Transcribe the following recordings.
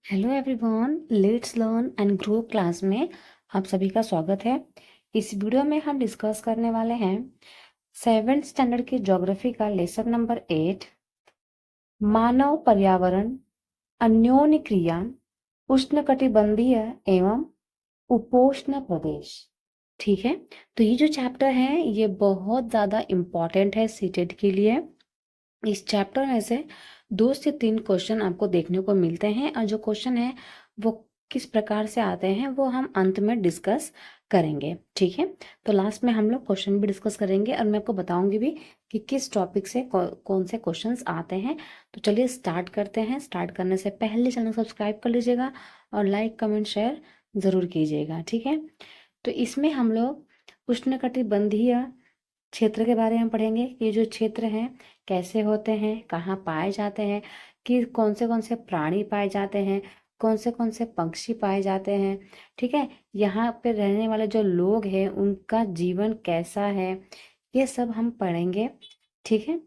Hello everyone, let's learn and grow class में आप सभी का स्वागत है। इस वीडियो में हम डिस्कस करने वाले हैं 7th स्टैंडर्ड की ज्योग्राफी का लेसन नंबर 8, मानव पर्यावरण अन्योन्य क्रिया उष्णकटिबंधीय एवं उपोष्ण प्रदेश। ठीक है, तो ये जो चैप्टर है ये बहुत ज़्यादा इम्पोर्टेंट है सीटेट के लिए। इस चैप्टर में से 2 से 3 क्वेश्चन आपको देखने को मिलते हैं और जो क्वेश्चन है वो किस प्रकार से आते हैं वो हम अंत में डिस्कस करेंगे। ठीक है, तो लास्ट में हम लोग क्वेश्चन भी डिस्कस करेंगे और मैं आपको बताऊंगी भी कि किस टॉपिक से कौन से क्वेश्चंस आते हैं। तो चलिए स्टार्ट करते हैं। स्टार्ट करने से पहले चैनल सब्सक्राइब कर लीजिएगा और लाइक कमेंट शेयर ज़रूर कीजिएगा। ठीक है, तो इसमें हम लोग उष्णकटिबंधीय क्षेत्र के बारे में पढ़ेंगे कि जो क्षेत्र हैं कैसे होते हैं, कहाँ पाए जाते हैं, कि कौन से प्राणी पाए जाते हैं, कौन से पक्षी पाए जाते हैं। ठीक है, यहाँ पे रहने वाले जो लोग हैं उनका जीवन कैसा है, ये सब हम पढ़ेंगे। ठीक है,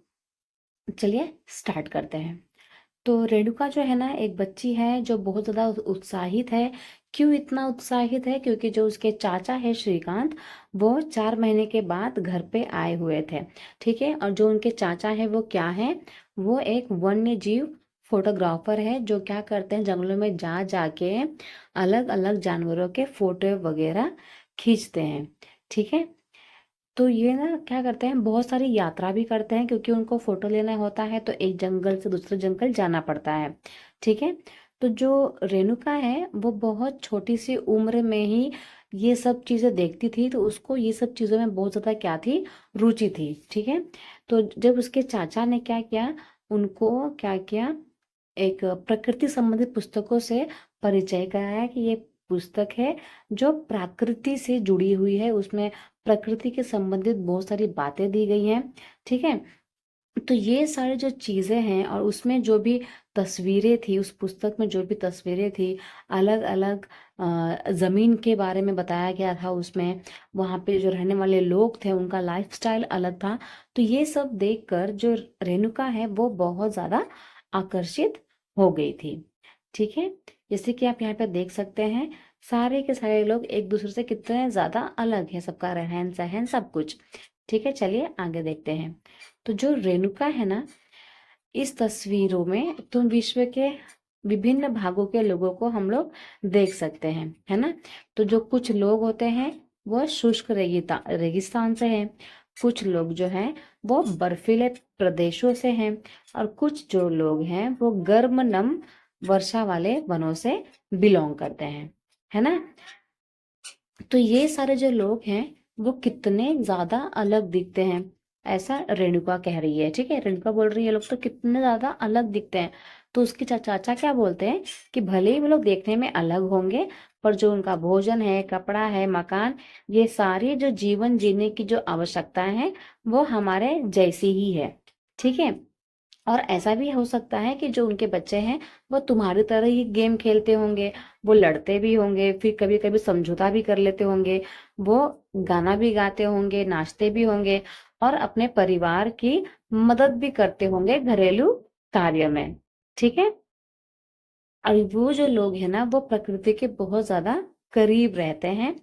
चलिए स्टार्ट करते हैं। तो रेणुका जो है ना एक बच्ची है जो बहुत ज़्यादा उत्साहित है। क्यों इतना उत्साहित है? क्योंकि जो उसके चाचा है श्रीकांत, वो 4 महीने के बाद घर पे आए हुए थे। ठीक है, और जो उनके चाचा है वो क्या है, वो एक वन्य जीव फोटोग्राफर है जो क्या करते हैं जंगलों में जा जाके अलग अलग जानवरों के फोटो वगैरह खींचते हैं। ठीक है, तो ये ना क्या करते हैं बहुत सारी यात्रा भी करते हैं क्योंकि उनको फोटो लेना होता है तो एक जंगल से दूसरे जंगल जाना पड़ता है। ठीक है, तो जो रेणुका है वो बहुत छोटी सी उम्र में ही ये सब चीजें देखती थी, तो उसको ये सब चीजों में बहुत ज्यादा क्या थी, रुचि थी। ठीक है, तो जब उसके चाचा ने क्या किया, उनको क्या किया, एक प्रकृति संबंधित पुस्तकों से परिचय कराया कि ये पुस्तक है जो प्रकृति से जुड़ी हुई है, उसमें प्रकृति के संबंधित बहुत सारी बातें दी गई हैं। ठीक है, तो ये सारी जो चीजें हैं और उसमें जो भी तस्वीरें थी, उस पुस्तक में जो भी तस्वीरें थी, अलग अलग जमीन के बारे में बताया गया था उसमें। वहाँ पे जो रहने वाले लोग थे उनका लाइफस्टाइल अलग था। तो ये सब देखकर जो रेणुका है वो बहुत ज्यादा आकर्षित हो गई थी। ठीक है, जैसे कि आप यहाँ पे देख सकते हैं सारे के सारे लोग एक दूसरे से कितने ज्यादा अलग है, सबका रहन सहन सब कुछ। ठीक है, चलिए आगे देखते हैं। तो जो रेणुका है ना, इस तस्वीरों में तुम विश्व के विभिन्न भागों के लोगों को हम लोग देख सकते हैं, है ना। तो जो कुछ लोग होते हैं वो शुष्क रेगिस्तान से हैं, कुछ लोग जो हैं वो बर्फीले प्रदेशों से हैं, और कुछ जो लोग हैं वो गर्म नम वर्षा वाले वनों से बिलोंग करते हैं, है ना। तो ये सारे जो लोग हैं वो कितने ज्यादा अलग दिखते हैं, ऐसा रेणुका कह रही है। ठीक है, रेणुका बोल रही है ये लोग तो कितने ज्यादा अलग दिखते हैं। तो उसके चाचा क्या बोलते हैं कि भले ही वो लोग देखने में अलग होंगे, पर जो उनका भोजन है, कपड़ा है, मकान, ये सारी जो जीवन जीने की जो आवश्यकताएं हैं वो हमारे जैसी ही है। ठीक है, और ऐसा भी हो सकता है कि जो उनके बच्चे हैं वो तुम्हारी तरह ही गेम खेलते होंगे, वो लड़ते भी होंगे, फिर कभी कभी समझौता भी कर लेते होंगे, वो गाना भी गाते होंगे, नाचते भी होंगे, और अपने परिवार की मदद भी करते होंगे घरेलू कार्य में। ठीक है, और वो जो लोग हैं ना वो प्रकृति के बहुत ज्यादा करीब रहते हैं,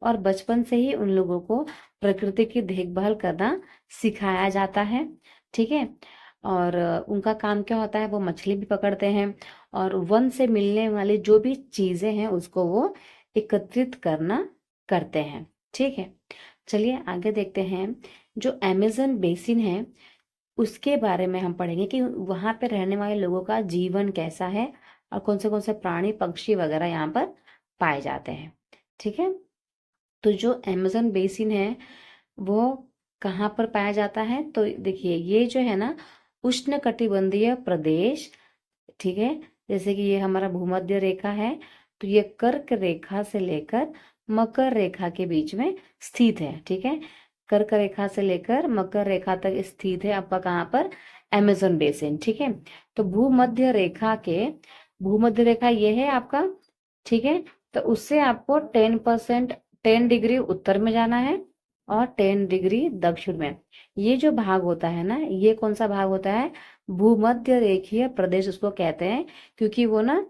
और बचपन से ही उन लोगों को प्रकृति की देखभाल करना सिखाया जाता है। ठीक है, और उनका काम क्या होता है, वो मछली भी पकड़ते हैं और वन से मिलने वाली जो भी चीजें हैं उसको वो एकत्रित करना करते हैं। ठीक है, चलिए आगे देखते हैं। जो अमेज़न बेसिन है उसके बारे में हम पढ़ेंगे कि वहां पे रहने वाले लोगों का जीवन कैसा है और कौन से प्राणी पक्षी वगैरह यहाँ पर पाए जाते हैं। ठीक है, तो जो अमेज़न बेसिन है वो कहाँ पर पाया जाता है, तो देखिए ये जो है ना उष्णकटिबंधीय प्रदेश। ठीक है, जैसे कि ये हमारा भूमध्य रेखा है, तो ये कर्क रेखा से लेकर मकर रेखा के बीच में स्थित है। ठीक है, कर्क रेखा से लेकर मकर रेखा तक स्थित है आपका कहाँ पर, अमेज़न बेसिन। ठीक है, तो भूमध्य रेखा ये है आपका। ठीक है, तो उससे आपको 10%, 10 डिग्री उत्तर में जाना है और 10 डिग्री दक्षिण में। ये जो भाग होता है ना, ये कौन सा भाग होता है, भूमध्य रेखीय प्रदेश उसको कहते हैं, क्योंकि वो ना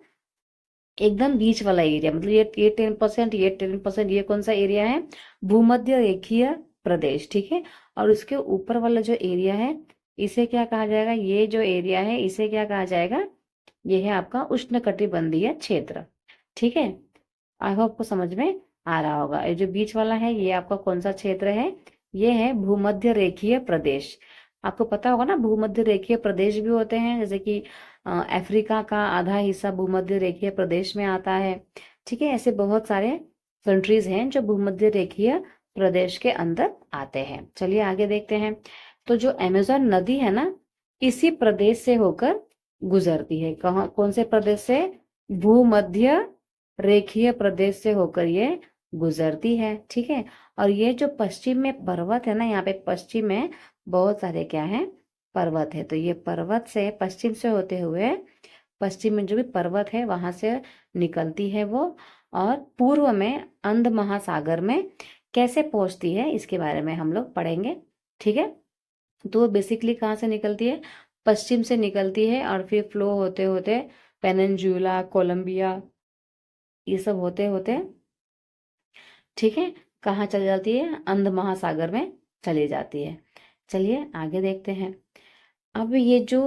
एकदम बीच वाला एरिया, मतलब ये 10%, ये 10%, ये कौन सा एरिया है? भूमध्य रेखीय प्रदेश, ठीक है। और उसके ऊपर वाला जो एरिया है इसे क्या कहा जाएगा? ये जो एरिया है इसे क्या कहा जाएगा? ये है आपका उष्णकटिबंधीय क्षेत्र, ठीक है। आई होप को समझ में आ रहा होगा। ये जो बीच वाला है ये आपका कौन सा क्षेत्र है? ये है भूमध्य रेखीय प्रदेश। आपको पता होगा ना, भूमध्य रेखीय प्रदेश भी होते हैं, जैसे कि अफ्रीका का आधा हिस्सा भूमध्य रेखीय प्रदेश में आता है, ठीक है। ऐसे बहुत सारे कंट्रीज हैं जो भूमध्य रेखीय प्रदेश के अंदर आते हैं। चलिए आगे देखते हैं। तो जो अमेजोन नदी है ना, इसी प्रदेश से होकर गुजरती है। कहाँ, कौन से प्रदेश से? भूमध्य रेखीय प्रदेश से होकर ये गुजरती है, ठीक है। और ये जो पश्चिम में पर्वत है ना, यहाँ पे पश्चिम में बहुत सारे क्या है? पर्वत है। तो ये पर्वत से पश्चिम से होते हुए, पश्चिम में जो भी पर्वत है वहां से निकलती है वो, और पूर्व में अंध महासागर में कैसे पहुंचती है इसके बारे में हम लोग पढ़ेंगे, ठीक है। तो बेसिकली कहाँ से निकलती है? पश्चिम से निकलती है और फिर फ्लो होते होते पेनिनजुला, कोलंबिया, ये सब होते होते, ठीक है, कहाँ चली जाती है? अंध महासागर में चली जाती है। चलिए आगे देखते हैं। अब ये जो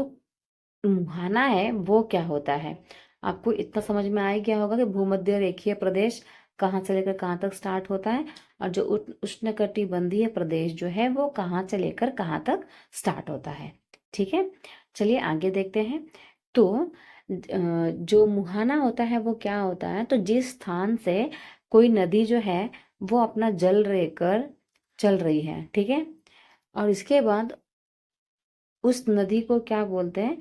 मुहाना है वो क्या होता है? आपको इतना समझ में आ गया होगा कि भूमध्य रेखीय प्रदेश कहाँ से लेकर कहाँ तक स्टार्ट होता है, और जो उष्णकटिबंधीय प्रदेश जो है वो कहाँ से लेकर कहाँ तक स्टार्ट होता है, ठीक है। चलिए आगे देखते हैं। तो जो मुहाना होता है वो क्या होता है? तो जिस स्थान से कोई नदी जो है वो अपना जल लेकर चल रही है, ठीक है, और इसके बाद उस नदी को क्या बोलते हैं?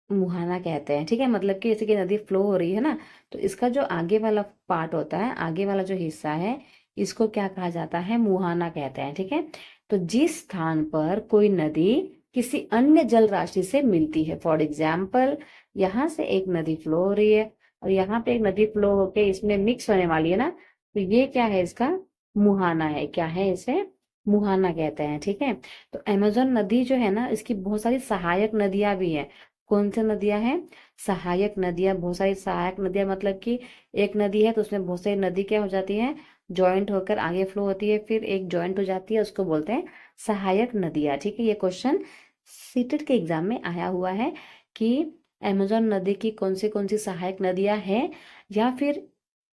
मुहाना कहते हैं, ठीक है। मतलब कि जैसे कि नदी फ्लो हो रही है ना, तो इसका जो आगे वाला पार्ट होता है, आगे वाला जो हिस्सा है, इसको क्या कहा जाता है? मुहाना कहते हैं, ठीक है। तो जिस स्थान पर कोई नदी किसी अन्य जल राशि से मिलती है, फॉर एग्जाम्पल यहाँ से एक नदी फ्लो हो रही है और यहाँ पे एक नदी फ्लो होके इसमें मिक्स होने वाली है ना, तो ये क्या है? इसका मुहाना है। क्या है? इसे मुहाना कहते हैं, ठीक है। तो अमेजोन नदी जो है ना, इसकी बहुत सारी सहायक नदियां भी हैं। कौन सी नदियां हैं? सहायक नदियां। बहुत सारी सहायक नदियां मतलब कि एक नदी है तो उसमें बहुत सारी नदी क्या हो जाती है? ज्वाइंट होकर आगे फ्लो होती है, फिर एक ज्वाइंट हो जाती है, उसको बोलते हैं सहायक नदियां, ठीक है। ये क्वेश्चन सीटेट के एग्जाम में आया हुआ है कि अमेजोन नदी की कौन सी सहायक नदियां हैं, या फिर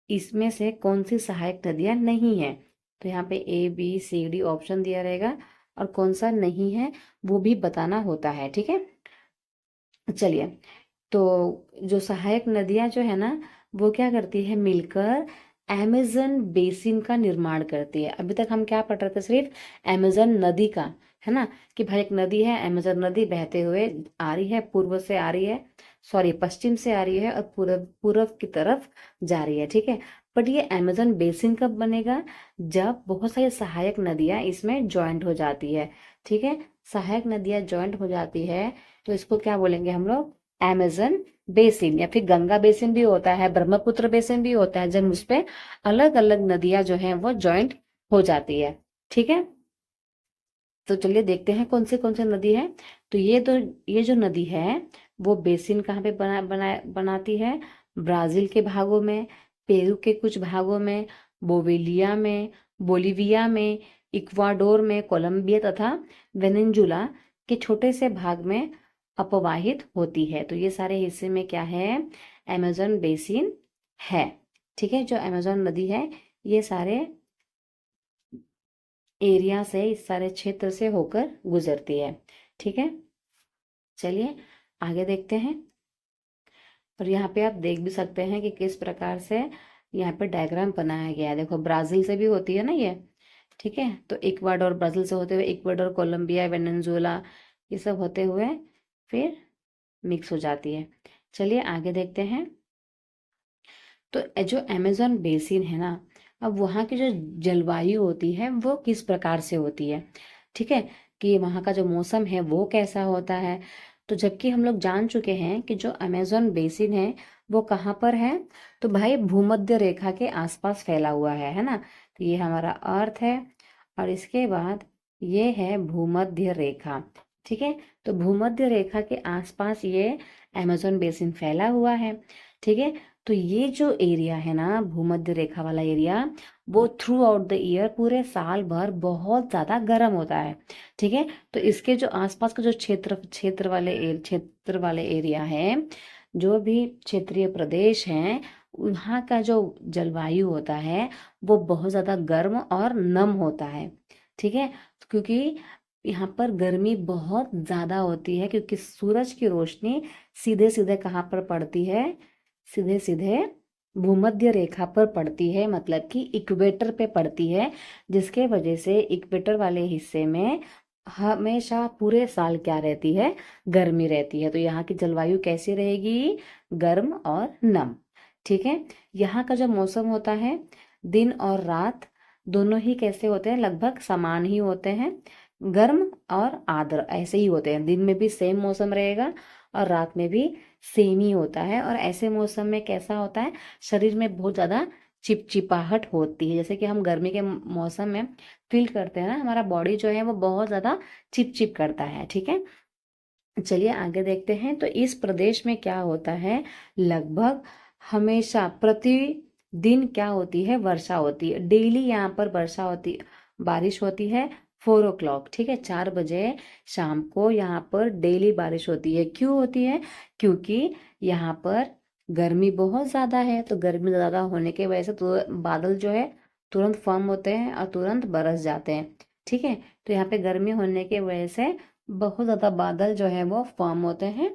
इसमें से कौन सी सहायक नदियां नहीं है। तो यहाँ पे ABCD ऑप्शन दिया रहेगा, और कौन सा नहीं है वो भी बताना होता है, ठीक है। चलिए, तो जो सहायक नदियां जो है ना, वो क्या करती है? मिलकर अमेजन बेसिन का निर्माण करती है। अभी तक हम क्या पढ़ रहे थे? सिर्फ अमेजन नदी का, है ना, कि भाई एक नदी है, अमेजन नदी बहते हुए आ रही है, पूर्व से आ रही है, सॉरी पश्चिम से आ रही है और पूर्व पूर्व की तरफ जा रही है, ठीक है। बट ये अमेजन बेसिन कब बनेगा? जब बहुत सारी सहायक नदियां इसमें ज्वाइंट हो जाती है, ठीक है। सहायक नदियां ज्वाइंट हो जाती है तो इसको क्या बोलेंगे हम लोग? अमेजन बेसिन, या फिर गंगा बेसिन भी होता है, ब्रह्मपुत्र बेसिन भी होता है, जब उस पे अलग अलग नदियां जो हैं वो ज्वाइंट हो जाती है, ठीक है। तो चलिए देखते हैं कौन से नदी है। तो ये जो नदी है वो बेसिन कहाँ पे बनाती है? ब्राजील के भागों में, पेरू के कुछ भागों में, बोवेलिया में, बोलिविया में, इक्वाडोर में, कोलंबिया तथा वेनेजुला के छोटे से भाग में अपवाहित होती है। तो ये सारे हिस्से में क्या है? अमेजन बेसिन है, ठीक है। जो अमेजन नदी है ये सारे एरिया से, इस सारे क्षेत्र से होकर गुजरती है, ठीक है। चलिए आगे देखते हैं। और यहाँ पे आप देख भी सकते हैं कि किस प्रकार से यहाँ पे डायग्राम बनाया गया है। देखो ब्राजील से भी होती है ना ये, ठीक है। तो इक्वाडोर, ब्राजील से होते हुए इक्वाडोर, कोलंबिया, वेनेजुएला, ये सब होते हुए फिर मिक्स हो जाती है। चलिए आगे देखते हैं। तो जो अमेजोन बेसिन है ना, अब वहाँ की जो जलवायु होती है वो किस प्रकार से होती है, ठीक है, कि वहाँ का जो मौसम है वो कैसा होता है। तो जबकि हम लोग जान चुके हैं कि जो अमेजोन बेसिन है वो कहाँ पर है, तो भाई भूमध्य रेखा के आसपास फैला हुआ है ना। तो ये हमारा अर्थ है, और इसके बाद ये है भूमध्य रेखा, ठीक है। तो भूमध्य रेखा के आसपास ये अमेजोन बेसिन फैला हुआ है। ठीक है। तो ये जो एरिया है ना, भूमध्य रेखा वाला एरिया, वो थ्रू आउट द ईयर, पूरे साल भर बहुत ज्यादा गर्म होता है। ठीक है। तो इसके जो आसपास का जो क्षेत्र वाले एरिया है, जो भी क्षेत्रीय प्रदेश हैं, वहाँ का जो जलवायु होता है वो बहुत ज्यादा गर्म और नम होता है। ठीक है। क्योंकि यहाँ पर गर्मी बहुत ज्यादा होती है, क्योंकि सूरज की रोशनी सीधे सीधे कहाँ पर पड़ती है, सीधे सीधे भूमध्य रेखा पर पड़ती है, मतलब कि इक्वेटर पे पड़ती है, जिसके वजह से इक्वेटर वाले हिस्से में हमेशा पूरे साल क्या रहती है, गर्मी रहती है। तो यहाँ की जलवायु कैसी रहेगी, गर्म और नम। ठीक है। यहाँ का जो मौसम होता है, दिन और रात दोनों ही कैसे होते हैं, लगभग समान ही होते हैं, गर्म और आर्द्र ऐसे ही होते हैं। दिन में भी सेम मौसम रहेगा और रात में भी सेम ही होता है। और ऐसे मौसम में कैसा होता है, शरीर में बहुत ज्यादा चिपचिपाहट होती है, जैसे कि हम गर्मी के मौसम में फील करते हैं ना, हमारा बॉडी जो है वो बहुत ज्यादा चिप करता है। ठीक है। चलिए आगे देखते हैं। तो इस प्रदेश में क्या होता है, लगभग हमेशा प्रतिदिन क्या होती है, वर्षा होती है। डेली यहाँ पर वर्षा होती, बारिश होती है 4 o'clock। ठीक है, 4 बजे शाम को यहाँ पर डेली बारिश होती है। क्यों होती है, क्योंकि यहाँ पर गर्मी बहुत ज्यादा है। तो गर्मी ज्यादा होने की वजह से तो बादल जो है तुरंत फॉर्म होते हैं और तुरंत बरस जाते हैं। ठीक है। तो यहाँ पे गर्मी होने की वजह से बहुत ज्यादा बादल जो है वो फॉर्म होते हैं,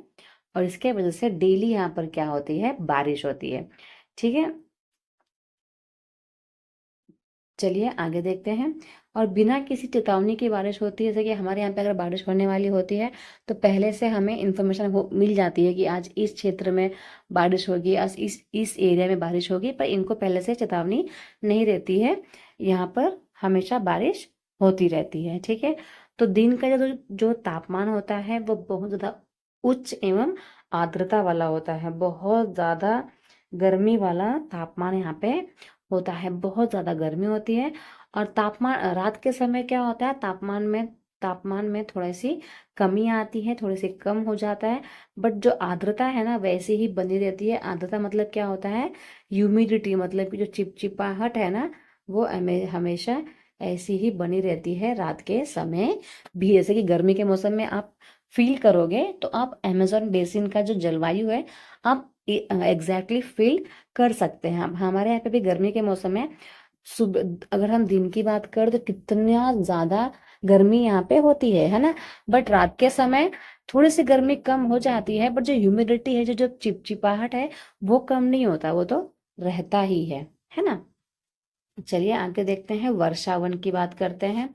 और इसके वजह से डेली यहाँ पर क्या होती है, बारिश होती है। ठीक है। चलिए आगे देखते हैं। और बिना किसी चेतावनी की बारिश होती है, जैसे कि हमारे यहाँ पे अगर बारिश होने वाली होती है तो पहले से हमें इंफॉर्मेशन मिल जाती है कि आज इस क्षेत्र में बारिश होगी, आज इस एरिया में बारिश होगी, पर इनको पहले से चेतावनी नहीं रहती है। यहाँ पर हमेशा बारिश होती रहती है। ठीक है। तो दिन का जो जो तापमान होता है वो बहुत ज्यादा उच्च एवं आर्द्रता वाला होता है। बहुत ज्यादा गर्मी वाला तापमान यहाँ पे होता है, बहुत ज्यादा गर्मी होती है। और तापमान रात के समय क्या होता है, तापमान में थोड़ी सी कमी आती है, थोड़ी सी कम हो जाता है। बट जो आर्द्रता है ना वैसे ही बनी रहती है। आर्द्रता मतलब क्या होता है, ह्यूमिडिटी, मतलब कि जो चिपचिपाहट है ना वो हमेशा ऐसी ही बनी रहती है रात के समय भी। जैसे कि गर्मी के मौसम में आप फील करोगे तो आप अमेजोन बेसिन का जो जलवायु है आप एग्जैक्टली फील कर सकते हैं। अब हमारे यहाँ पे भी गर्मी के मौसम में सुबह अगर हम दिन की बात करें तो कितना ज्यादा गर्मी यहाँ पे होती है ना। बट रात के समय थोड़ी सी गर्मी कम हो जाती है, बट जो ह्यूमिडिटी है, जो जो चिपचिपाहट है, वो कम नहीं होता, वो तो रहता ही है ना। चलिए आगे देखते हैं, वर्षावन की बात करते हैं।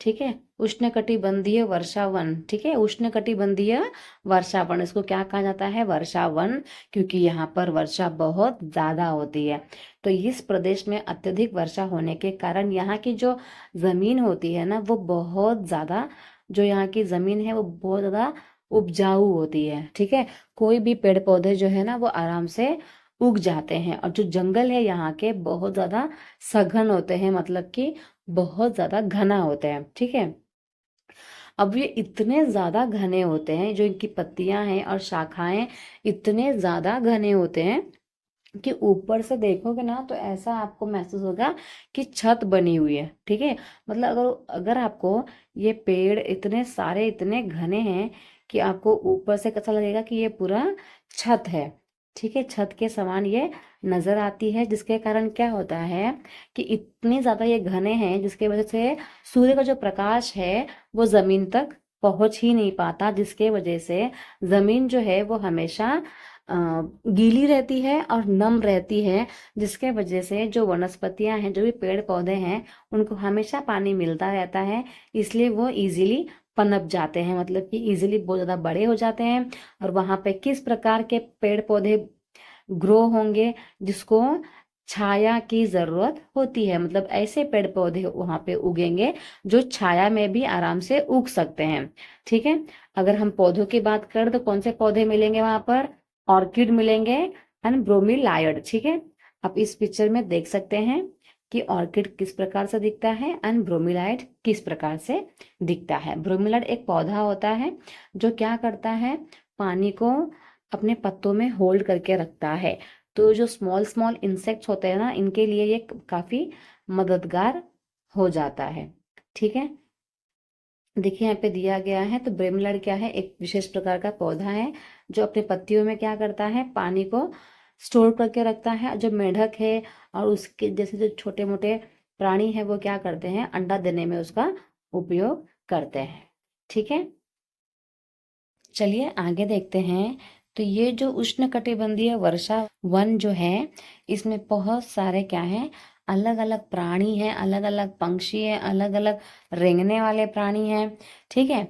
ठीक है। उष्णकटिबंधीय वर्षावन। ठीक है, उष्णकटिबंधीय वर्षावन, इसको क्या कहा जाता है, वर्षावन, क्योंकि यहाँ पर वर्षा बहुत ज्यादा होती है। तो इस प्रदेश में अत्यधिक वर्षा होने के कारण यहाँ की जो जमीन होती है ना वो बहुत ज्यादा, जो यहाँ की जमीन है वो बहुत ज्यादा उपजाऊ होती है। ठीक है। कोई भी पेड़ पौधे जो है ना वो आराम से उग जाते हैं। और जो जंगल है यहाँ के बहुत ज्यादा सघन होते हैं, मतलब कि बहुत ज्यादा घना होते हैं। ठीक है। अब ये इतने ज्यादा घने होते हैं, जो इनकी पत्तियां हैं और शाखाएं इतने ज्यादा घने होते हैं कि ऊपर से देखोगे ना तो ऐसा आपको महसूस होगा कि छत बनी हुई है। ठीक है। मतलब अगर अगर आपको ये पेड़ इतने सारे इतने घने हैं कि आपको ऊपर से कैसा लगेगा कि ये पूरा छत है। ठीक है, छत के समान ये नजर आती है, जिसके कारण क्या होता है कि इतनी ज्यादा ये घने हैं, जिसके वजह से सूर्य का जो प्रकाश है वो जमीन तक पहुंच ही नहीं पाता, जिसके वजह से जमीन जो है वो हमेशा अ, गीली रहती है और नम रहती है, जिसके वजह से जो वनस्पतियां हैं, जो भी पेड़ पौधे हैं, उनको हमेशा पानी मिलता रहता है। इसलिए वो इजीली पनप जाते हैं, मतलब कि इजीली बहुत ज्यादा बड़े हो जाते हैं। और वहां पे किस प्रकार के पेड़ पौधे ग्रो होंगे, जिसको छाया की जरूरत होती है, मतलब ऐसे पेड़ पौधे वहां पे उगेंगे जो छाया में भी आराम से उग सकते हैं। ठीक है। अगर हम पौधों की बात करें तो कौन से पौधे मिलेंगे वहां पर, ऑर्किड मिलेंगे एंड ब्रोमीलाइड। ठीक है। आप इस पिक्चर में देख सकते हैं कि ऑर्किड किस प्रकार से दिखता है एंड ब्रोमीलाइड किस प्रकार से दिखता है। ब्रोमीलाइड एक पौधा होता है जो क्या करता है, पानी को अपने पत्तों में होल्ड करके रखता है। तो जो स्मॉल स्मॉल इंसेक्ट्स होते हैं ना, इनके लिए ये काफी मददगार हो जाता है। ठीक है, देखिए यहाँ पे दिया गया है। तो ब्रेमलर क्या है, एक विशेष प्रकार का पौधा है जो अपने पत्तियों में क्या करता है, पानी को स्टोर करके रखता है। जो मेढक है और उसके जैसे जो छोटे मोटे प्राणी है, वो क्या करते हैं, अंडा देने में उसका उपयोग करते हैं। ठीक है, चलिए आगे देखते हैं। तो ये जो उष्णकटिबंधीय वर्षा वन जो है, इसमें बहुत सारे क्या है, अलग अलग प्राणी हैं, अलग अलग पंक्षी हैं, अलग अलग रेंगने वाले प्राणी हैं। ठीक है,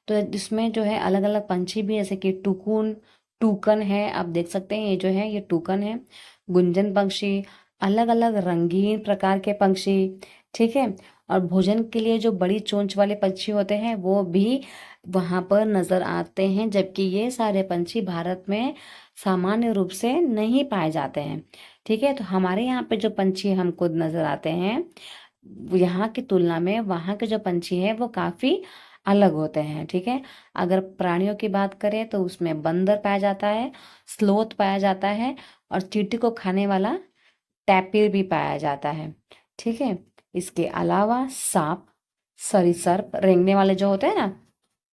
तो इसमें जो है अलग अलग पंछी भी, जैसे कि टूकन है, आप देख सकते हैं, ये जो है ये टूकन है। गुंजन पक्षी, अलग अलग रंगीन प्रकार के पंक्षी। ठीक है, और भोजन के लिए जो बड़ी चोंच वाले पक्षी होते हैं वो भी वहां पर नजर आते हैं, जबकि ये सारे पंछी भारत में सामान्य रूप से नहीं पाए जाते हैं। ठीक है, तो हमारे यहाँ पे जो पंछी हमको नजर आते हैं, यहाँ की तुलना में वहाँ के जो पंछी हैं वो काफी अलग होते हैं। ठीक है, अगर प्राणियों की बात करें तो उसमें बंदर पाया जाता है, स्लोथ पाया जाता है, और चींटी को खाने वाला टैपिर भी पाया जाता है। ठीक है, इसके अलावा सांप, सरीसृप, रेंगने वाले जो होते हैं ना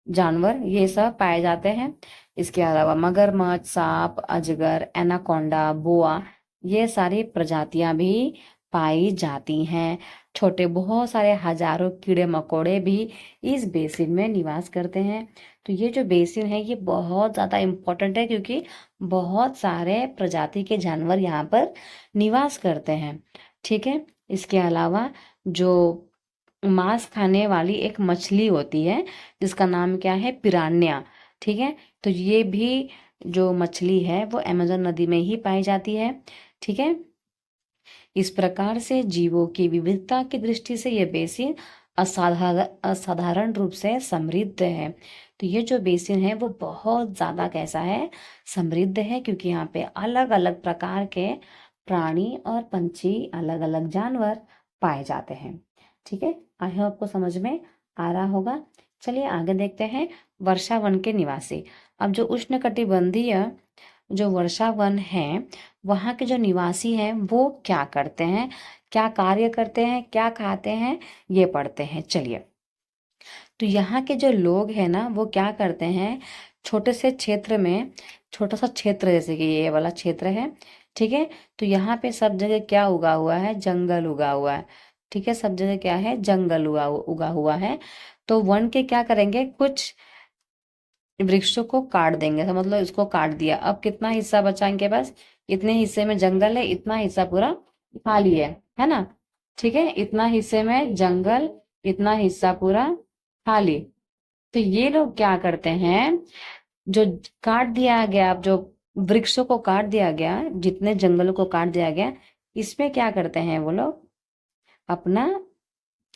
जानवर, ये सब पाए जाते हैं। इसके अलावा मगरमच्छ, सांप, अजगर, एनाकोंडा, बोआ, ये सारी प्रजातियां भी पाई जाती हैं। छोटे बहुत सारे हजारों कीड़े मकोड़े भी इस बेसिन में निवास करते हैं। तो ये जो बेसिन है ये बहुत ज्यादा इम्पोर्टेंट है, क्योंकि बहुत सारे प्रजाति के जानवर यहाँ पर निवास करते हैं। ठीक है, इसके अलावा जो मांस खाने वाली एक मछली होती है जिसका नाम क्या है, पिरान्या। ठीक है, तो ये भी जो मछली है वो अमेज़न नदी में ही पाई जाती है। ठीक है, इस प्रकार से जीवों की विविधता की दृष्टि से ये बेसिन असाधारण रूप से समृद्ध है। तो ये जो बेसिन है वो बहुत ज्यादा कैसा है, समृद्ध है, क्योंकि यहाँ पे अलग अलग प्रकार के प्राणी और पंछी, अलग अलग जानवर पाए जाते हैं। ठीक है, आई होप आपको समझ में आ रहा होगा। चलिए आगे देखते हैं। वर्षा वन के निवासी। अब जो उष्णकटिबंधीय जो वर्षा वन है, वहाँ के जो निवासी हैं वो क्या करते हैं, क्या कार्य करते हैं, क्या खाते हैं, ये पढ़ते हैं। चलिए, तो यहाँ के जो लोग हैं ना, वो क्या करते हैं, छोटे से क्षेत्र में, छोटा सा क्षेत्र जैसे कि ये वाला क्षेत्र है। ठीक है, तो यहाँ पे सब जगह क्या उगा हुआ है, जंगल उगा हुआ है। ठीक है, सब जगह क्या है, जंगल उगा उगा हुआ है। तो वन के क्या करेंगे, कुछ वृक्षों को काट देंगे, तो मतलब इसको काट दिया। अब कितना हिस्सा बचा इनके पास, इतने हिस्से में जंगल है, इतना हिस्सा पूरा खाली है ना। ठीक है, इतना हिस्से में जंगल, इतना हिस्सा पूरा खाली। तो ये लोग क्या करते हैं, जो काट दिया गया, अब जो वृक्षों को काट दिया गया, जितने जंगलों को काट दिया गया, इसमें क्या करते हैं वो लोग, अपना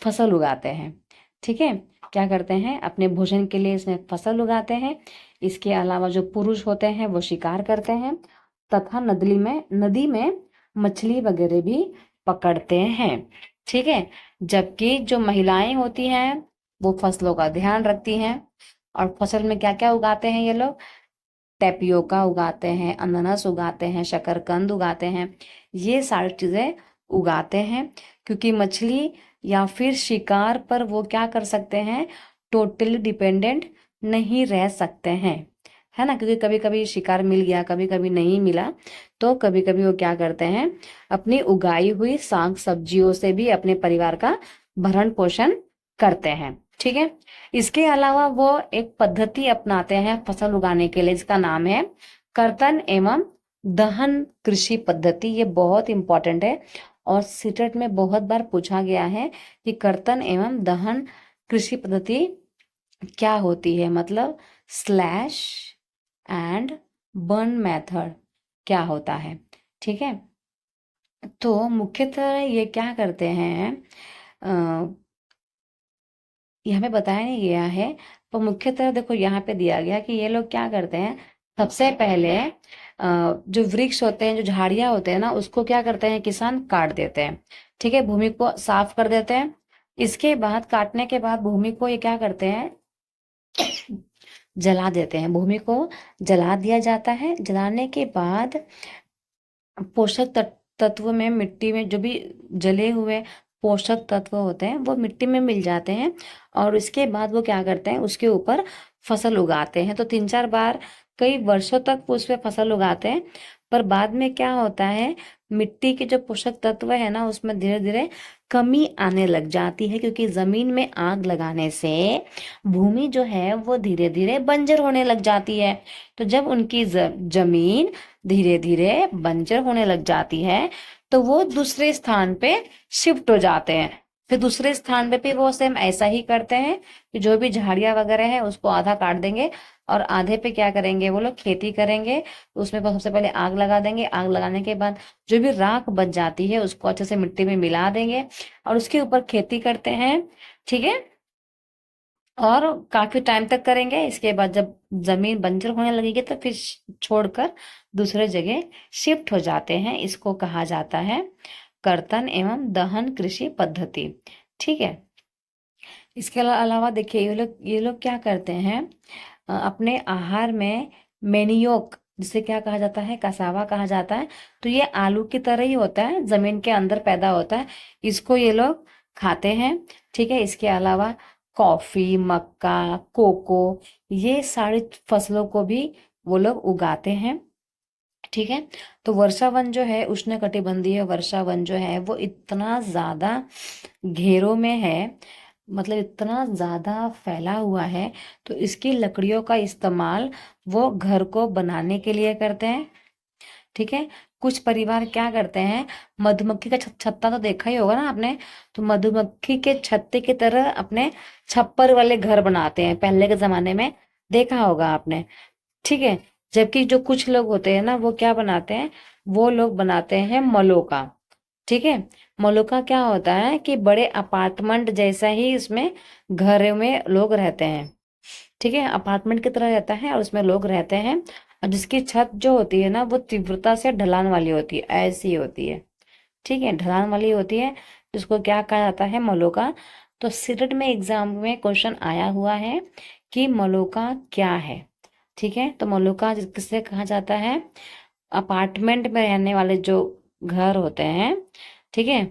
फसल उगाते हैं। ठीक है, क्या करते हैं, अपने भोजन के लिए इसमें फसल उगाते हैं। इसके अलावा जो पुरुष होते हैं वो शिकार करते हैं, तथा नदी में मछली वगैरह भी पकड़ते हैं। ठीक है, जबकि जो महिलाएं होती हैं वो फसलों का ध्यान रखती हैं। और फसल में क्या क्या उगाते हैं ये लोग, टेपियोका उगाते हैं, अनानास उगाते हैं, शकरकंद उगाते हैं, ये सारी चीजें उगाते हैं। क्योंकि मछली या फिर शिकार पर वो क्या कर सकते हैं, टोटली डिपेंडेंट नहीं रह सकते हैं, है ना। क्योंकि कभी कभी शिकार मिल गया, कभी कभी नहीं मिला, तो कभी कभी वो क्या करते हैं, अपनी उगाई हुई साग सब्जियों से भी अपने परिवार का भरण पोषण करते हैं। ठीक है, इसके अलावा वो एक पद्धति अपनाते हैं फसल उगाने के लिए, जिसका नाम है कर्तन एवं दहन कृषि पद्धति। ये बहुत इंपॉर्टेंट है और सीटेट में बहुत बार पूछा गया है कि कर्तन एवं दहन कृषि पद्धति क्या होती है, मतलब स्लैश एंड बर्न मेथड क्या होता है। ठीक है, तो मुख्यतः ये क्या करते हैं, यहाँ पे बताया नहीं गया है, पर मुख्यतः देखो यहाँ पे दिया गया कि ये लोग क्या करते हैं, सबसे पहले जो वृक्ष होते हैं, जो झाड़ियां होते हैं ना, उसको क्या करते हैं, किसान काट देते हैं। ठीक है, भूमि को साफ कर देते हैं। इसके बाद, काटने के बाद भूमि को ये क्या करते हैं, जला देते हैं, भूमि को जला दिया जाता है। जलाने के बाद पोषक तत्व में मिट्टी में जो भी जले हुए पोषक तत्व होते हैं वो मिट्टी में मिल जाते हैं, और इसके बाद वो क्या करते हैं, उसके ऊपर फसल उगाते हैं। तो 3-4 बार कई वर्षों तक वो उस पे फसल उगाते हैं। पर बाद में क्या होता है, मिट्टी के जो पोषक तत्व है ना उसमें धीरे धीरे कमी आने लग जाती है, क्योंकि जमीन में आग लगाने से भूमि जो है वो धीरे धीरे बंजर होने लग जाती है। तो जब उनकी जमीन धीरे धीरे बंजर होने लग जाती है तो वो दूसरे स्थान पे शिफ्ट हो जाते हैं। फिर दूसरे स्थान पे भी वो सेम ऐसा ही करते हैं कि जो भी झाड़ियां वगैरह है उसको आधा काट देंगे, और आधे पे क्या करेंगे, वो लोग खेती करेंगे। उसमें सबसे पहले आग लगा देंगे। आग लगाने के बाद जो भी राख बच जाती है उसको अच्छे से मिट्टी में मिला देंगे और उसके ऊपर खेती करते हैं। ठीक है, और काफी टाइम तक करेंगे। इसके बाद जब जमीन बंजर होने लगेगी तो फिर छोड़कर दूसरे जगह शिफ्ट हो जाते हैं। इसको कहा जाता है कर्तन एवं दहन कृषि पद्धति। ठीक है, इसके अलावा देखिए ये लोग क्या करते हैं, अपने आहार में मेनियोक, जिसे क्या कहा जाता है, कसावा कहा जाता है। तो ये आलू की तरह ही होता है, जमीन के अंदर पैदा होता है। इसको ये लोग खाते हैं। ठीक है, इसके अलावा कॉफी, मक्का, कोको, ये सारी फसलों को भी वो लोग उगाते हैं। ठीक है, तो वर्षावन जो है, उष्णकटिबंधीय वर्षावन जो है वो इतना ज्यादा घेरों में है, मतलब इतना ज्यादा फैला हुआ है। तो इसकी लकड़ियों का इस्तेमाल वो घर को बनाने के लिए करते हैं। ठीक है, कुछ परिवार क्या करते हैं, मधुमक्खी का छत्ता तो देखा ही होगा ना आपने, तो मधुमक्खी के छत्ते की तरह अपने छप्पर वाले घर बनाते हैं, पहले के जमाने में देखा होगा आपने। ठीक है, जबकि जो कुछ लोग होते हैं ना वो क्या बनाते हैं, वो लोग बनाते हैं मलोका। ठीक है, मलोका क्या होता है कि बड़े अपार्टमेंट जैसा ही इसमें घरों में लोग रहते हैं। ठीक है, अपार्टमेंट की तरह रहता है और उसमें लोग रहते हैं, और जिसकी छत जो होती है ना वो तीव्रता से ढलान वाली होती है, ऐसी होती है। ठीक है, ढलान वाली होती है, जिसको क्या कहा जाता है, मलोका। तो सीटेट में एग्जाम में क्वेश्चन आया हुआ है कि मलोका क्या है। ठीक है, तो मलोका किसे कहा जाता है, अपार्टमेंट में रहने वाले जो घर होते हैं, ठीक है,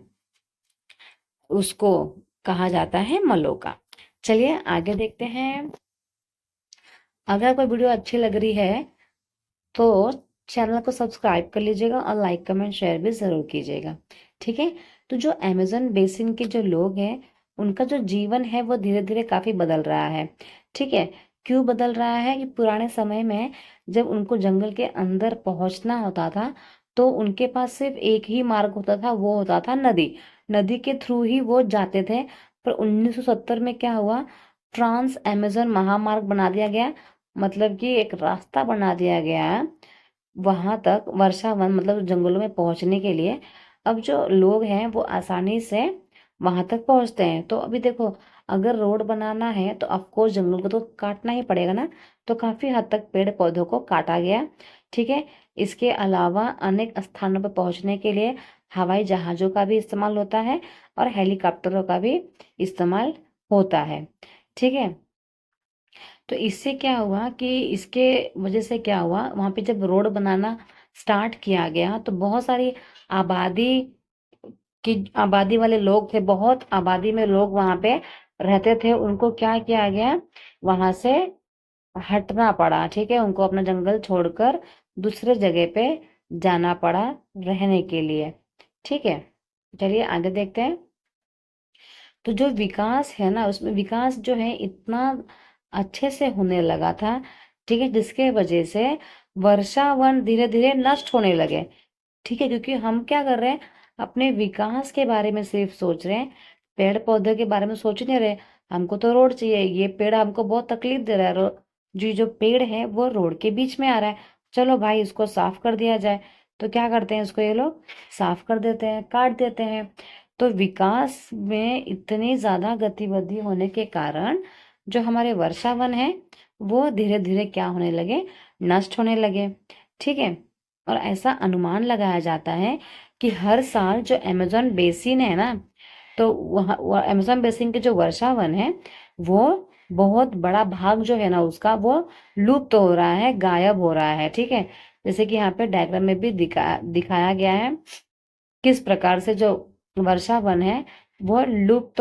उसको कहा जाता है मलोका। चलिए आगे देखते हैं। अगर आपको वीडियो अच्छी लग रही है तो चैनल को सब्सक्राइब कर लीजिएगा और लाइक कमेंट शेयर भी जरूर कीजिएगा। ठीक है, तो जो अमेजन बेसिन के जो लोग हैं उनका जो जीवन है वो धीरे धीरे काफी बदल रहा है। ठीक है, क्यों बदल रहा है कि पुराने समय में जब उनको जंगल के अंदर पहुंचना होता था तो उनके पास सिर्फ एक ही मार्ग होता था, वो होता था नदी। नदी के थ्रू ही वो जाते थे। पर 1970 में क्या हुआ, ट्रांस अमेजन महामार्ग बना दिया गया, मतलब कि एक रास्ता बना दिया गया वहां तक, वर्षावन मतलब जंगलों में पहुंचने के लिए। अब जो लोग हैं वो आसानी से वहां तक पहुंचते हैं। तो अभी देखो, अगर रोड बनाना है तो ऑफकोर्स जंगल को तो काटना ही पड़ेगा ना, तो काफी हद तक पेड़ पौधों को काटा गया। ठीक है, इसके अलावा अनेक स्थानों पर पहुंचने के लिए हवाई जहाजों का भी इस्तेमाल होता है और हेलीकॉप्टरों का भी इस्तेमाल होता है। ठीक है, तो इससे क्या हुआ कि इसके वजह से क्या हुआ, वहां पे जब रोड बनाना स्टार्ट किया गया तो बहुत सारी आबादी आबादी वाले लोग थे, बहुत आबादी में लोग वहां पे रहते थे, उनको क्या किया गया, वहां से हटना पड़ा। ठीक है, उनको अपना जंगल छोड़कर दूसरे जगह पे जाना पड़ा रहने के लिए। ठीक है, चलिए आगे देखते हैं। तो जो विकास है ना उसमें विकास जो है इतना अच्छे से होने लगा था। ठीक है, जिसके वजह से वर्षा वन धीरे धीरे नष्ट होने लगे। ठीक है, क्योंकि हम क्या कर रहे हैं, अपने विकास के बारे में सिर्फ सोच रहे हैं, पेड़ पौधे के बारे में सोच ही नहीं रहे। हमको तो रोड चाहिए, ये पेड़ हमको बहुत तकलीफ दे रहा है, जो जो पेड़ है वो रोड के बीच में आ रहा है, चलो भाई इसको साफ कर दिया जाए। तो क्या करते हैं, इसको ये लोग साफ कर देते हैं, काट देते हैं। तो विकास में इतनी ज्यादा गतिविधि होने के कारण जो हमारे वर्षा वन है वो धीरे धीरे क्या होने लगे, नष्ट होने लगे। ठीक है, और ऐसा अनुमान लगाया जाता है कि हर साल जो अमेजोन बेसिन है ना, तो वहाँ अमेजोन बेसिन के जो वर्षा वन है वो बहुत बड़ा भाग जो है ना उसका वो लुप्त हो रहा है, गायब हो रहा है। ठीक है, जैसे कि यहाँ पे डायग्राम में भी दिखाया गया है किस प्रकार से जो वर्षा वन है वो लुप्त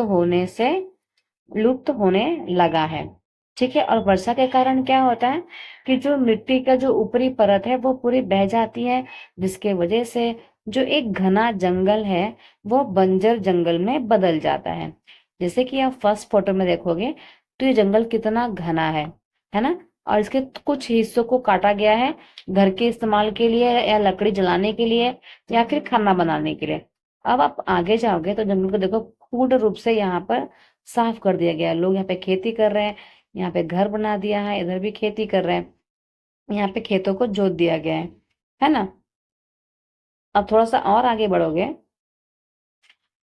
होने लगा है। ठीक है, और वर्षा के कारण क्या होता है कि जो मिट्टी का जो ऊपरी परत है वो पूरी बह जाती है, जिसके वजह से जो एक घना जंगल है वो बंजर जंगल में बदल जाता है। जैसे कि आप फर्स्ट फोटो में देखोगे तो ये जंगल कितना घना है ना। और इसके कुछ हिस्सों को काटा गया है घर के इस्तेमाल के लिए या लकड़ी जलाने के लिए या फिर खाना बनाने के लिए। अब आप आगे जाओगे तो जंगल को देखो पूर्ण रूप से यहाँ पर साफ कर दिया गया है। लोग यहाँ पे खेती कर रहे हैं, यहाँ पे घर बना दिया है, इधर भी खेती कर रहे हैं, यहाँ पे खेतों को जोत दिया गया है ना। अब थोड़ा सा और आगे बढ़ोगे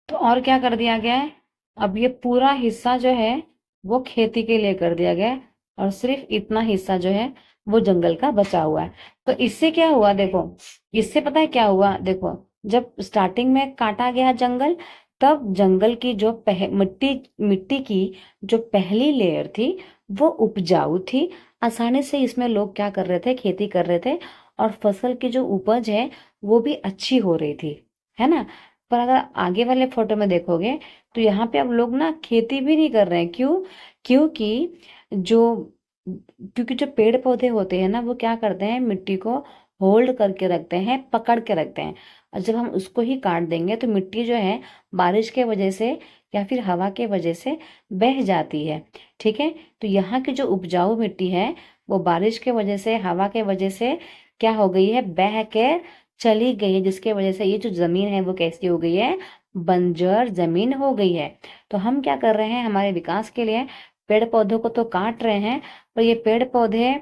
तो और क्या कर दिया गया है, अब ये पूरा हिस्सा जो है वो खेती के लिए कर दिया गया है और सिर्फ इतना हिस्सा जो है वो जंगल का बचा हुआ है। तो इससे क्या हुआ देखो, इससे पता है क्या हुआ देखो, जब स्टार्टिंग में काटा गया जंगल तब जंगल की जो मिट्टी मिट्टी की जो पहली लेयर थी वो उपजाऊ थी, आसानी से इसमें लोग क्या कर रहे थे, खेती कर रहे थे और फसल की जो उपज है वो भी अच्छी हो रही थी, है ना। पर अगर आगे वाले फोटो में देखोगे तो यहाँ पे अब लोग ना खेती भी नहीं कर रहे हैं। क्यों? क्योंकि जो क्योंकि जो पेड़ पौधे होते हैं ना वो क्या करते हैं, मिट्टी को होल्ड करके रखते हैं, पकड़ के रखते हैं। और जब हम उसको ही काट देंगे तो मिट्टी जो है बारिश के वजह से या फिर हवा के वजह से बह जाती है। ठीक है, तो यहाँ की जो उपजाऊ मिट्टी है वो बारिश के वजह से, हवा के वजह से क्या हो गई है, बह के चली गई है, जिसके वजह से ये जो जमीन है वो कैसी हो गई है, बंजर जमीन हो गई है। तो हम क्या कर रहे हैं, हमारे विकास के लिए पेड़ पौधों को तो काट रहे हैं, पर ये पेड़ पौधे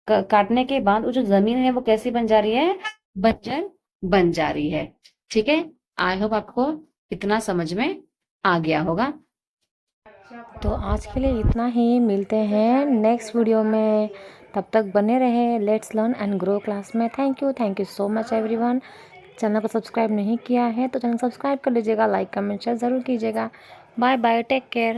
काटने के बाद वो जो जमीन है वो कैसी बन जा रही है, बंजर बन जा रही है। ठीक है, आई होप आपको इतना समझ में आ गया होगा। तो आज के लिए इतना ही, मिलते हैं नेक्स्ट वीडियो में। तब तक बने रहे let's learn and grow class में। Thank you so much everyone. Channel को सब्सक्राइब नहीं किया है तो चैनल सब्सक्राइब कर लीजिएगा, लाइक कमेंट शेयर ज़रूर कीजिएगा। Bye bye, take care.